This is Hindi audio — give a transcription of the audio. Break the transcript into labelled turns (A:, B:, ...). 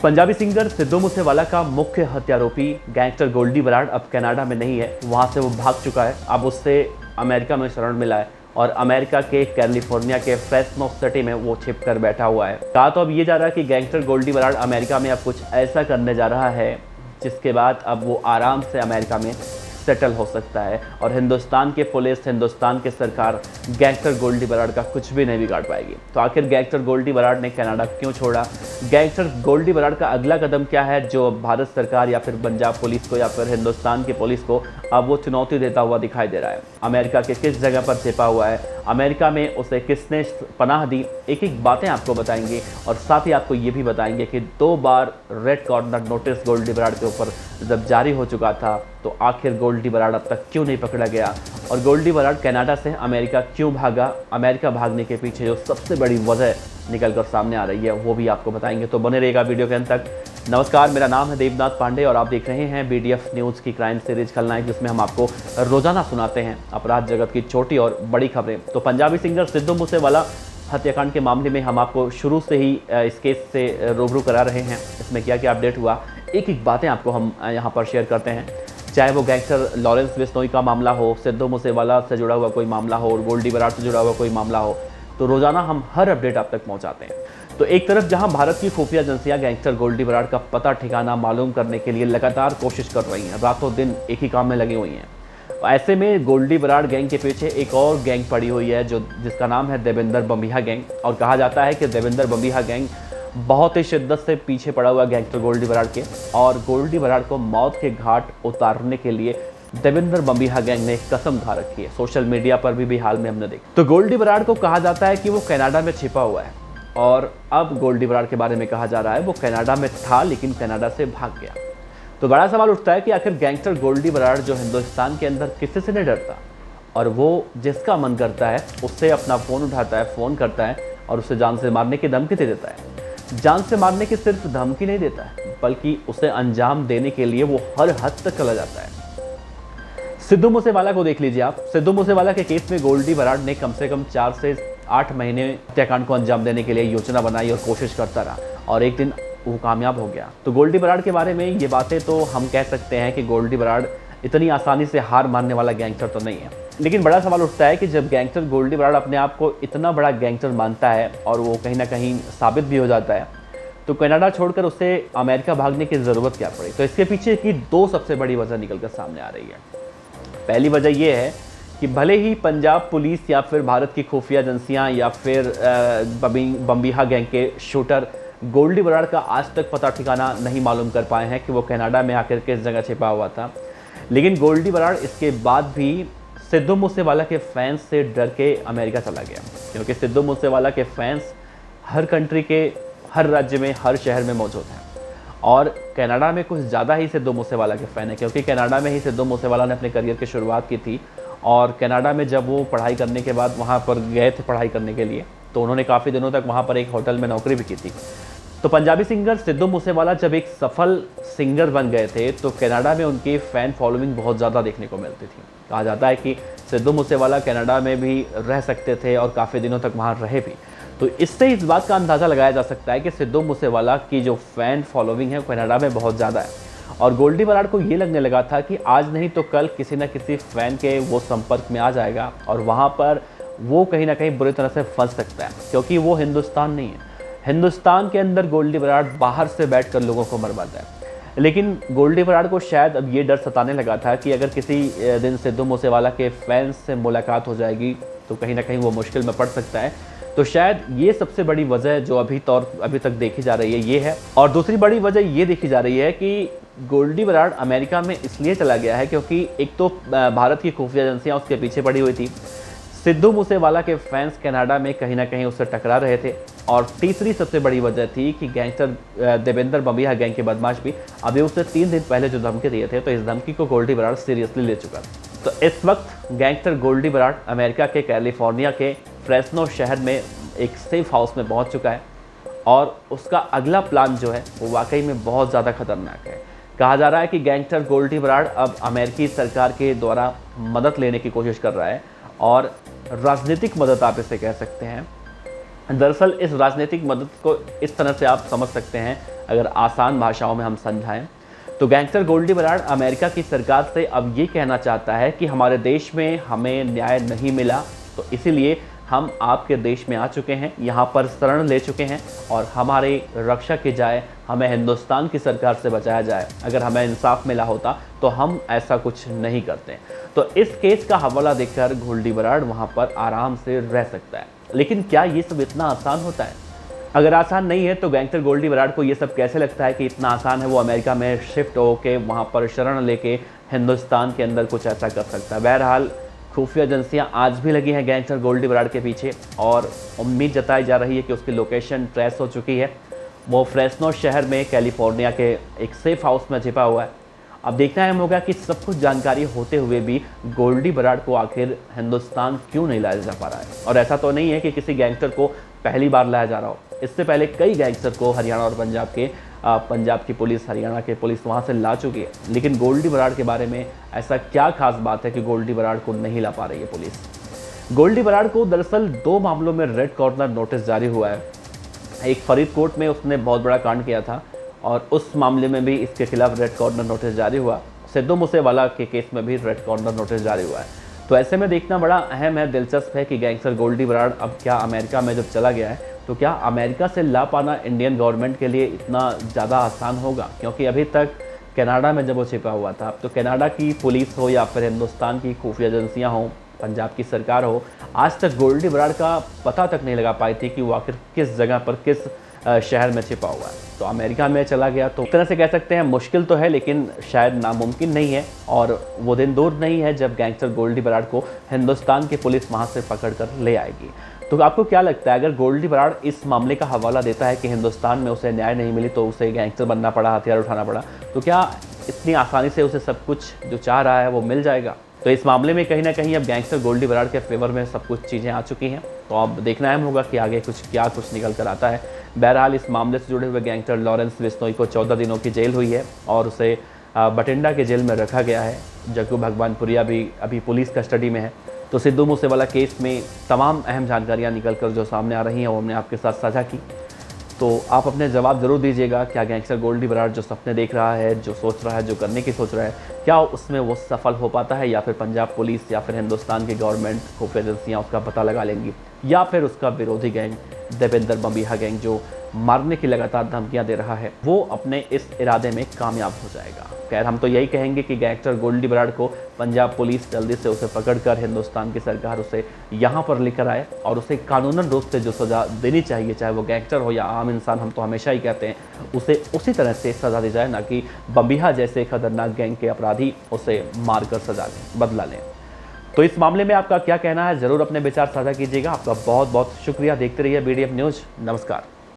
A: पंजाबी सिंगर सिद्धू मूसेवाला का मुख्य हत्यारोपी गैंगस्टर गोल्डी बराड़ अब कनाडा में नहीं है। वहां से वो भाग चुका है। अब उससे अमेरिका में शरण मिला है और अमेरिका के कैलिफोर्निया के फ्रेस्नो सिटी में वो छिप कर बैठा हुआ है। कहा तो अब ये जा रहा है कि गैंगस्टर गोल्डी बराड़ अमेरिका में अब कुछ ऐसा करने जा रहा है जिसके बाद अब वो आराम से अमेरिका में सेटल हो सकता है और हिंदुस्तान के पुलिस, हिंदुस्तान की सरकार गैंगस्टर गोल्डी बराड़ का कुछ भी नहीं बिगाड़ पाएगी। तो आखिर गैंगस्टर गोल्डी बराड़ ने कनाडा क्यों छोड़ा? गैंगस्टर गोल्डी बराड़ का अगला कदम क्या है जो भारत सरकार या फिर पंजाब पुलिस को या फिर हिंदुस्तान की पुलिस को अब वो चुनौती देता हुआ दिखाई दे रहा है? अमेरिका के किस जगह पर छिपा हुआ है, अमेरिका में उसे किसने पनाह दी, एक एक बातें आपको बताएंगे और साथ ही आपको ये भी बताएंगे कि 2 बार red corner notice Goldy Brar के ऊपर जब जारी हो चुका था तो आखिर गोल्डी बराड़ अब तक क्यों नहीं पकड़ा गया और गोल्डी बराड़ कनाडा से अमेरिका क्यों भागा। अमेरिका भागने के पीछे जो सबसे बड़ी वजह निकल कर सामने आ रही है वो भी आपको बताएंगे। तो बने रहेगा वीडियो के अंत तक। नमस्कार, मेरा नाम है देवनाथ पांडे और आप देख रहे हैं BDF न्यूज़ की क्राइम सीरीज खलनायक, जिसमें हम आपको रोजाना सुनाते हैं अपराध जगत की छोटी और बड़ी खबरें। तो पंजाबी सिंगर सिद्धू मूसेवाला हत्याकांड के मामले में हम आपको शुरू से ही इस केस से रूबरू करा रहे हैं। इसमें क्या क्या अपडेट हुआ, एक एक बातें आपको हम यहाँ पर शेयर करते हैं। चाहे वो गैंगस्टर लॉरेंस बिश्नोई का मामला हो, सिद्धू मूसेवाला से जुड़ा हुआ कोई मामला हो और गोल्डी बराड़ से जुड़ा हुआ कोई मामला हो, तो रोजाना हम हर अपडेट आप तक पहुंचाते हैं। तो एक तरफ जहां भारत की खुफिया एजेंसियां गैंगस्टर गोल्डी बराड़ का पता ठिकाना मालूम करने के लिए लगातार कोशिश कर रही हैं, रातों दिन एक ही काम में लगी हुई हैं, ऐसे में गोल्डी बराड़ गैंग के पीछे एक और गैंग पड़ी हुई है जिसका नाम है देवेंद्र बंबिहा गैंग। और कहा जाता है कि देवेंद्र बंबिहा गैंग बहुत ही शिद्दत से पीछे पड़ा हुआ गैंगस्टर गोल्डी बराड़ के, और गोल्डी बराड़ को मौत के घाट उतारने के लिए देवेंद्र बंबिहा गैंग ने कसम खा रखी है। सोशल मीडिया पर भी हाल में हमने देखा। तो गोल्डी बराड़ को कहा जाता है कि वो कनाडा में छिपा हुआ है और अब गोल्डी बराड़ के बारे में कहा जा रहा है वो कनाडा में था लेकिन कनाडा से भाग गया। तो बड़ा सवाल उठता है कि आखिर गैंगस्टर गोल्डी बराड़ जो हिंदुस्तान के अंदर किसी से नहीं डरता और वो जिसका मन करता है उससे अपना फ़ोन उठाता है, फ़ोन करता है और उसे जान से मारने की धमकी दे देता है। जान से मारने की सिर्फ धमकी नहीं देता है बल्कि उसे अंजाम देने के लिए वो हर हद तक चला जाता है। सिद्धू मूसेवाला को देख लीजिए आप। सिद्धू मूसेवाला के केस में गोल्डी बराड़ ने कम से कम 4 से 8 महीने हत्याकांड को अंजाम देने के लिए योजना बनाई और कोशिश करता रहा और एक दिन वो कामयाब हो गया। तो गोल्डी बराड़ के बारे में ये बातें तो हम कह सकते हैं कि गोल्डी बराड़ इतनी आसानी से हार मानने वाला गैंगस्टर तो नहीं है। लेकिन बड़ा सवाल उठता है कि जब गैंगस्टर गोल्डी बराड़ अपने आप को इतना बड़ा गैंगस्टर मानता है और वो कहीं ना कहीं साबित भी हो जाता है, तो कनाडा छोड़कर उसे अमेरिका भागने की ज़रूरत क्या पड़ी? तो इसके पीछे की 2 सबसे बड़ी वजह निकलकर सामने आ रही है। पहली वजह यह है कि भले ही पंजाब पुलिस या फिर भारत की खुफिया एजेंसियां या फिर बंबिहा गैंग के शूटर गोल्डी बराड़ का आज तक पता ठिकाना नहीं मालूम कर पाए हैं कि वो कनाडा में आकर किस जगह छिपा हुआ था, लेकिन गोल्डी बराड़ इसके बाद भी सिद्धू मूसेवाला के फैंस से डर के अमेरिका चला गया, क्योंकि सिद्धू मूसेवाला के फैंस हर कंट्री के हर राज्य में, हर शहर में मौजूद हैं और कनाडा में कुछ ज़्यादा ही सिद्धू मूसेवाला के फ़ैन है, क्योंकि कनाडा में ही सिद्धू मूसेवाला ने अपने करियर की शुरुआत की थी। और कनाडा में जब वो पढ़ाई करने के बाद वहाँ पर गए थे पढ़ाई करने के लिए, तो उन्होंने काफ़ी दिनों तक वहाँ पर एक होटल में नौकरी भी की थी। तो पंजाबी सिंगर सिद्धू मूसेवाला जब एक सफल सिंगर बन गए थे तो कनाडा में उनकी फ़ैन फॉलोइंग बहुत ज़्यादा देखने को मिलती थी। कहा जाता है कि सिद्धू मूसेवाला कनाडा में भी रह सकते थे और काफ़ी दिनों तक वहाँ रहे भी। तो इससे इस बात का अंदाज़ा लगाया जा सकता है कि सिद्धू मूसेवाला की जो फ़ैन फॉलोइंग है कनाडा में बहुत ज़्यादा है और गोल्डी बराड़ को ये लगने लगा था कि आज नहीं तो कल किसी न किसी फ़ैन के वो संपर्क में आ जाएगा और वहाँ पर वो कहीं ना कहीं बुरी तरह से फंस सकता है, क्योंकि वो हिंदुस्तान नहीं है। हिंदुस्तान के अंदर गोल्डी बराड़ बाहर से बैठकर लोगों को मरवाता है, लेकिन गोल्डी बराड़ को शायद अब ये डर सताने लगा था कि अगर किसी दिन सिद्धू मूसेवाला के फैंस से मुलाकात हो जाएगी तो कहीं ना कहीं वो मुश्किल में पड़ सकता है। तो शायद ये सबसे बड़ी वजह जो अभी तक देखी जा रही है ये है। और दूसरी बड़ी वजह ये देखी जा रही है कि गोल्डी बराड़ अमेरिका में इसलिए चला गया है क्योंकि एक तो भारत की खुफिया एजेंसियाँ उसके पीछे पड़ी हुई थी, सिद्धू मूसेवाला के फैंस कनाडा में कहीं ना कहीं उससे टकरा रहे थे, और तीसरी सबसे बड़ी वजह थी कि गैंगस्टर देवेंद्र बंबिहा गैंग के बदमाश भी अभी उससे 3 दिन पहले जो धमकी दिए थे, तो इस धमकी को गोल्डी बराड़ सीरियसली ले चुका था। तो इस वक्त गैंगस्टर गोल्डी बराड़ अमेरिका के कैलिफोर्निया के फ्रेस्नो शहर में एक सेफ हाउस में पहुंच चुका है और उसका अगला प्लान जो है वो वाकई में बहुत ज़्यादा खतरनाक है। कहा जा रहा है कि गैंगस्टर गोल्डी बराड़ अब अमेरिकी सरकार के द्वारा मदद लेने की कोशिश कर रहा है और राजनीतिक मदद आप इसे कह सकते हैं। दरअसल इस राजनीतिक मदद को इस तरह से आप समझ सकते हैं, अगर आसान भाषाओं में हम समझाएं तो गैंगस्टर गोल्डी बराड़ अमेरिका की सरकार से अब ये कहना चाहता है कि हमारे देश में हमें न्याय नहीं मिला, तो इसीलिए हम आपके देश में आ चुके हैं, यहाँ पर शरण ले चुके हैं और हमारी रक्षा की जाए, हमें हिंदुस्तान की सरकार से बचाया जाए। अगर हमें इंसाफ मिला होता तो हम ऐसा कुछ नहीं करते। तो इस केस का हवाला देकर गोल्डी बराड़ वहाँ पर आराम से रह सकता है। लेकिन क्या ये सब इतना आसान होता है? अगर आसान नहीं है तो गैंगस्टर गोल्डी बराड़ को ये सब कैसे लगता है कि इतना आसान है वो अमेरिका में शिफ्ट होके वहाँ पर शरण लेके हिंदुस्तान के अंदर कुछ ऐसा कर सकता है? बहरहाल खुफिया एजेंसियाँ आज भी लगी हैं गैंगस्टर गोल्डी बराड़ के पीछे और उम्मीद जताई जा रही है कि उसकी लोकेशन ट्रेस हो चुकी है। वो फ्रेस्नो शहर में कैलिफोर्निया के एक सेफ हाउस में छिपा हुआ है। अब देखना अहम होगा कि सब कुछ जानकारी होते हुए भी गोल्डी बराड़ को आखिर हिंदुस्तान क्यों नहीं लाया जा पा रहा है। और ऐसा तो नहीं है कि किसी गैंगस्टर को पहली बार लाया जा रहा हो, इससे पहले कई गैंगस्टर को हरियाणा और पंजाब की पुलिस, हरियाणा की पुलिस वहाँ से ला चुकी है। लेकिन गोल्डी बराड़ के बारे में ऐसा क्या खास बात है कि गोल्डी बराड़ को नहीं ला पा रही है पुलिस? गोल्डी बराड़ को दरअसल 2 मामलों में रेड कॉर्नर नोटिस जारी हुआ है। एक फरीदकोट में उसने बहुत बड़ा कांड किया था और उस मामले में भी इसके खिलाफ रेड कॉर्नर नोटिस जारी हुआ। सिद्धू मूसेवाला के केस में भी रेड कॉर्नर नोटिस जारी हुआ है। तो ऐसे में देखना बड़ा अहम है, दिलचस्प है कि गैंगस्टर गोल्डी बराड़ अब क्या अमेरिका में जब चला गया है तो क्या अमेरिका से ला पाना इंडियन गवर्नमेंट के लिए इतना ज़्यादा आसान होगा? क्योंकि अभी तक कनाडा में जब वो छिपा हुआ था तो कनाडा की पुलिस हो या फिर हिंदुस्तान की खुफिया एजेंसियाँ हों, पंजाब की सरकार हो, आज तक गोल्डी बराड़ का पता तक नहीं लगा पाई थी कि वो आखिर किस जगह पर, किस शहर में छिपा हुआ है। तो अमेरिका में चला गया तो एक तरह से कह सकते हैं मुश्किल तो है, लेकिन शायद नामुमकिन नहीं है। और वो दिन दूर नहीं है जब गैंगस्टर गोल्डी बराड़ को हिंदुस्तान की पुलिस वहाँ से पकड़ कर ले आएगी। तो आपको क्या लगता है, अगर गोल्डी बराड़ इस मामले का हवाला देता है कि हिंदुस्तान में उसे न्याय नहीं मिली तो उसे गैंगस्टर बनना पड़ा, हथियार उठाना पड़ा, तो क्या इतनी आसानी से उसे सब कुछ जो चाह रहा है वो मिल जाएगा? तो इस मामले में कहीं ना कहीं अब गैंगस्टर गोल्डी बराड़ के फेवर में सब कुछ चीज़ें आ चुकी हैं। तो अब देखना अहम होगा कि आगे कुछ निकल कर आता है। बहरहाल इस मामले से जुड़े हुए गैंगस्टर लॉरेंस बिश्नोई को 14 दिनों की जेल हुई है और उसे बठिंडा के जेल में रखा गया है। जग्गू भगवानपुरिया भी अभी पुलिस कस्टडी में है। तो सिद्धू मूसेवाला केस में तमाम अहम जानकारियाँ निकल कर जो सामने आ रही हैं वो हमने आपके साथ साझा की। तो आप अपने जवाब ज़रूर दीजिएगा, क्या गैंगस्टर गोल्डी बराड़ जो सपने देख रहा है, जो सोच रहा है, जो करने की सोच रहा है, क्या उसमें वो सफल हो पाता है, या फिर पंजाब पुलिस या फिर हिंदुस्तान की गवर्नमेंट खुफिया एजेंसियाँ उसका पता लगा लेंगी, या फिर उसका विरोधी गैंग देवेंद्र बंबिहा गैंग जो मारने की लगातार धमकियां दे रहा है वो अपने इस इरादे में कामयाब हो जाएगा? खैर, हम तो यही कहेंगे कि गैंगस्टर गोल्डी बराड़ को पंजाब पुलिस जल्दी से उसे पकड़कर हिंदुस्तान की सरकार उसे यहाँ पर लेकर आए और उसे कानूनन रूप से जो सज़ा देनी चाहिए, चाहे वो गैंगस्टर हो या आम इंसान, हम तो हमेशा ही कहते हैं उसे उसी तरह से सज़ा दी जाए, ना कि बंबिहा जैसे खतरनाक गैंग के अपराधी उसे मारकर सजा लें, बदला लें। तो इस मामले में आपका क्या कहना है, ज़रूर अपने विचार साझा कीजिएगा। आपका बहुत बहुत शुक्रिया। देखते रहिए BDF न्यूज़। नमस्कार।